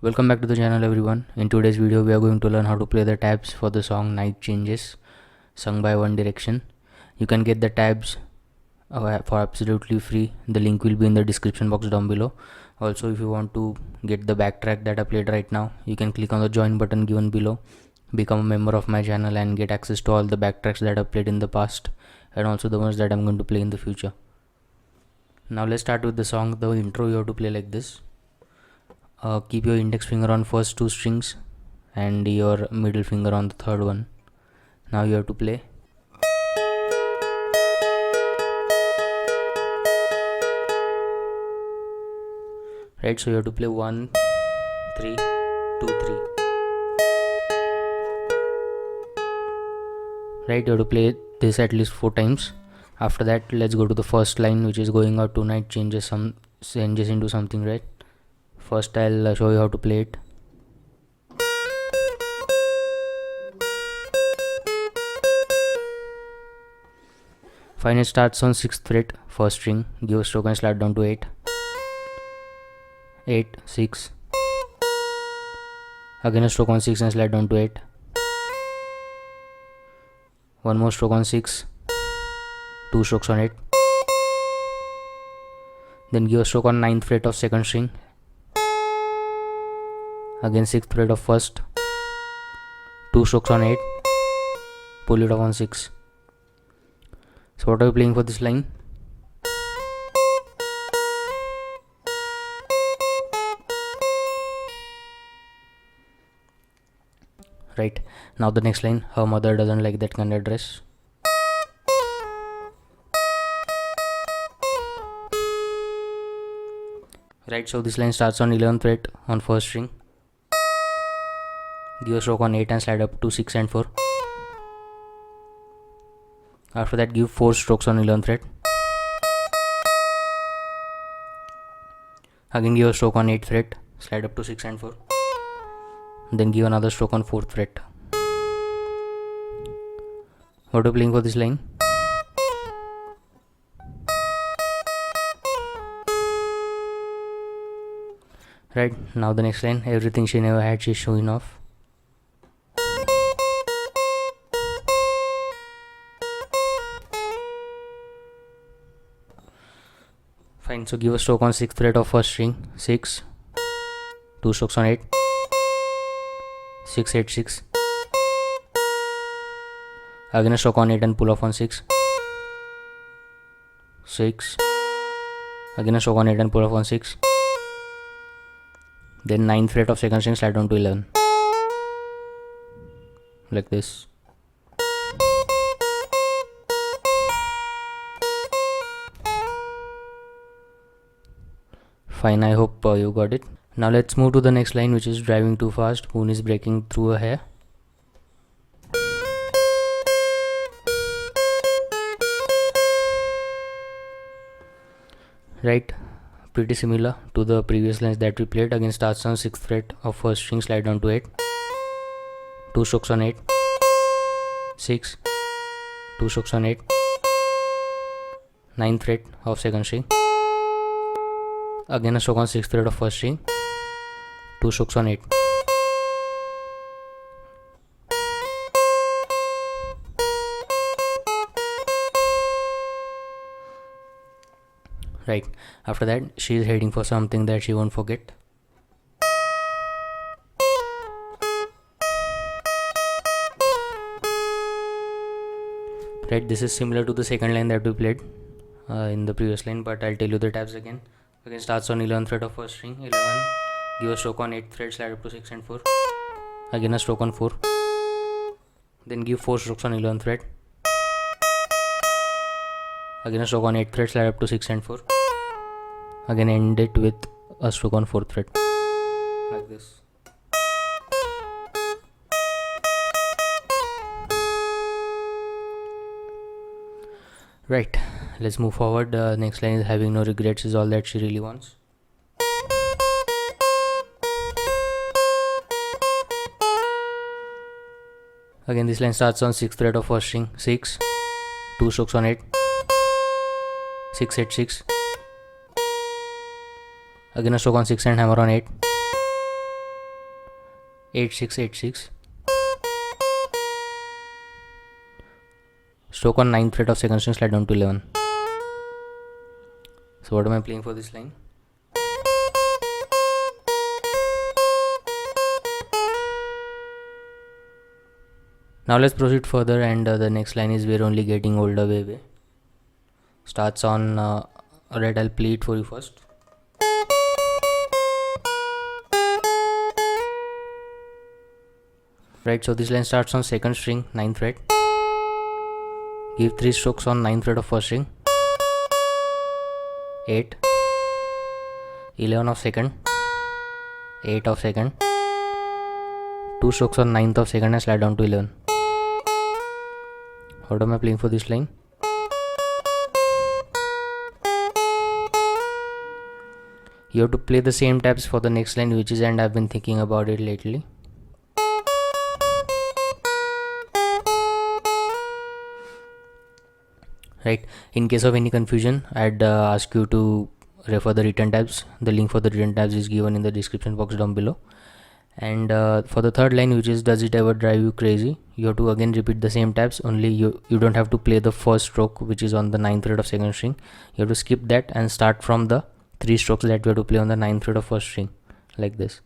Welcome back to the channel everyone. In today's video we are going to learn how to play the tabs for the song Night Changes sung by One Direction. You can get the tabs for absolutely free. The link will be in the description box down below. Also, if you want to get the backtrack that I played right now, you can click on the join button given below, become a member of my channel and get access to all the backtracks that I played in the past and also the ones that I'm going to play in the future. Now let's start with the song. The intro you have to play like this. Keep your index finger on first two strings and your middle finger on the third one. Now you have to play. Right, so you have to play 1, 3, 2, 3. Right, you have to play this at least 4 times. After that, let's go to the first line, which is going out tonight changes into something, right? First I'll show you how to play it. Fine, it starts on 6th fret, first string, give a stroke and slide down to 8. 8, 6. Again a stroke on 6 and slide down to 8. One more stroke on 6, 2 strokes on 8. Then give a stroke on 9th fret of second string. Again 6th fret of first, 2 strokes on 8, pull it off on 6. So what are we playing for this line? Right, now the next line, her mother doesn't like that kind of dress. Right, so this line starts on 11th fret on first string. Give a stroke on 8 and slide up to 6 and 4. After that, give 4 strokes on 11th fret. Again give a stroke on 8th fret, slide up to 6 and 4. Then give another stroke on 4th fret. What are you playing for this line? Right, now the next line, everything she never had she's showing off. Fine, so give a stroke on 6th fret of first string, 6, 2 strokes on 8, 6, 8, 6. Again a stroke on 8 and pull off on 6, 6. Again a stroke on 8 and pull off on 6. Then 9th fret of second string, slide down to 11. Like this. Fine, I hope you got it. Now let's move to the next line, which is driving too fast, moon is breaking through her hair. Right, pretty similar to the previous lines that we played. Again starts on 6th fret of first string, slide down to 8, 2 strokes on 8, 6, 2 strokes on 8, 9th fret of second string. Again a stroke on 6th fret of first string, 2 strokes on 8. Right, after that she is heading for something that she won't forget. Right, this is similar to the second line that we played in the previous line, but I'll tell you the tabs again. Again, starts on 11th fret of first string, 11, give a stroke on 8th fret, slide up to 6 and 4, again a stroke on 4, then give 4 strokes on 11th fret, again a stroke on 8th fret, slide up to 6 and 4, again end it with a stroke on 4th fret, like this. Right, let's move forward. Next line is having no regrets is all that she really wants. Again, this line starts on 6th fret of first string, 6, 2 strokes on 8, 6, 8, 6, again a stroke on 6 and hammer on 8, 8, 6, 8, 6, stroke on 9th fret of second string, slide down to 11. So what am I playing for this line? Now let's proceed further, and the next line is we're only getting older, baby. Starts on red. I'll play it for you first. Right, so this line starts on second string, 9th fret. Give 3 strokes on 9th fret of first string, 8, 11 of second, 8 of second, 2 strokes on 9th of second and slide down to 11. What am I playing for this line? You have to play the same tabs for the next line, which is, and I've been thinking about it lately. Right, in case of any confusion, I'd ask you to refer the written tabs. The link for the written tabs is given in the description box down below. And for the third line, which is does it ever drive you crazy, you have to again repeat the same tabs, only you don't have to play the first stroke, which is on the 9th fret of second string. You have to skip that and start from the 3 strokes that you have to play on the 9th fret of first string, like this.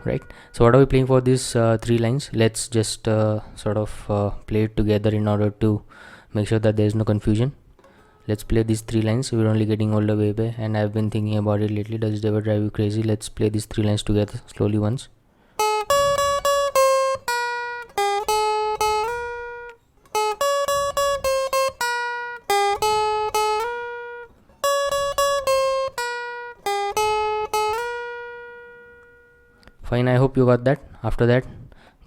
Right, so what are we playing for these 3 lines? Let's just sort of play it together in order to make sure that there is no confusion. Let's play these 3 lines. We're only getting older, baby, and I've been thinking about it lately. Does it ever drive you crazy? Let's play these 3 lines together slowly once. Fine, I hope you got that. After that,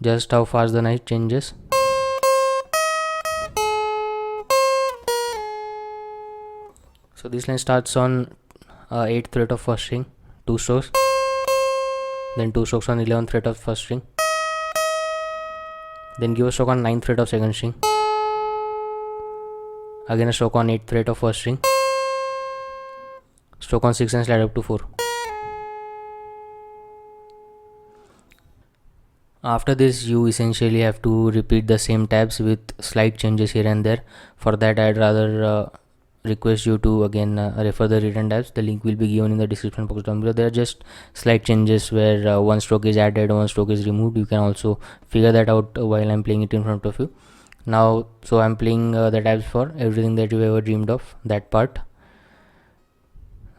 just how fast the night changes. So this line starts on 8th fret of first string, 2 strokes, then 2 strokes on 11th fret of first string, then give a stroke on 9th fret of second string, again a stroke on 8th fret of first string, stroke on 6 and slide up to 4. After this, you essentially have to repeat the same tabs with slight changes here and there. For that, I'd rather request you to again refer the written tabs. The link will be given in the description box down below. There are just slight changes where one stroke is added, one stroke is removed. You can also figure that out while I'm playing it in front of you. Now, so I'm playing the tabs for everything that you ever dreamed of, that part.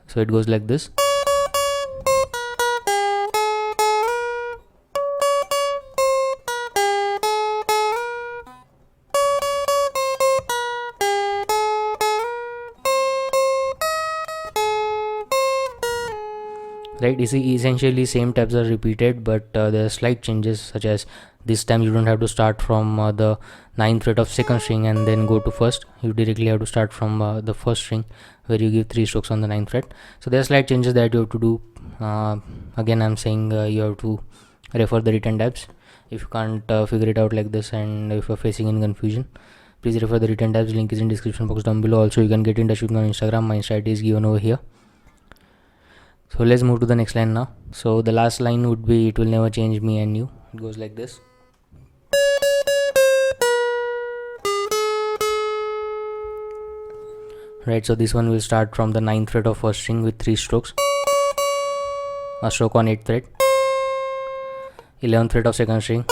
So it goes like this. Right, essentially same tabs are repeated, but there are slight changes, such as this time you don't have to start from the 9th fret of second string and then go to first. You directly have to start from the first string, where you give 3 strokes on the 9th fret. So there are slight changes that you have to do. Again, I'm saying you have to refer the written tabs. If you can't figure it out like this, and if you're facing any confusion, please refer the written tabs. Link is in description box down below. Also, you can get in touch with me on Instagram. My Insta ID is given over here. So let's move to the next line now. So the last line would be it will never change me and you. It goes like this. Right, so this one will start from the 9th fret of first string with 3 strokes, a stroke on 8th fret, 11th fret of second string,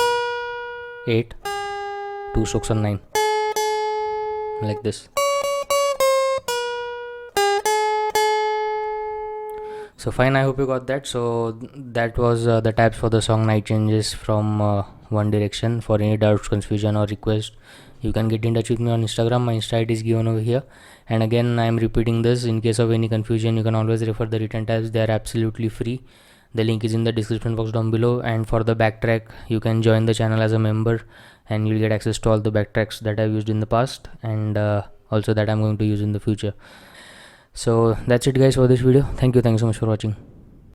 8, 2 strokes on 9, like this. So fine, I hope you got that. So that was the tabs for the song Night Changes from One Direction. For any doubts, confusion or request, you can get in touch with me on Instagram. My Insta ID is given over here. And again, I am repeating this, in case of any confusion, you can always refer the written tabs. They are absolutely free. The link is in the description box down below. And for the backtrack, you can join the channel as a member and you'll get access to all the backtracks that I've used in the past and also that I'm going to use in the future. So that's it guys for this video. Thank you so much for watching.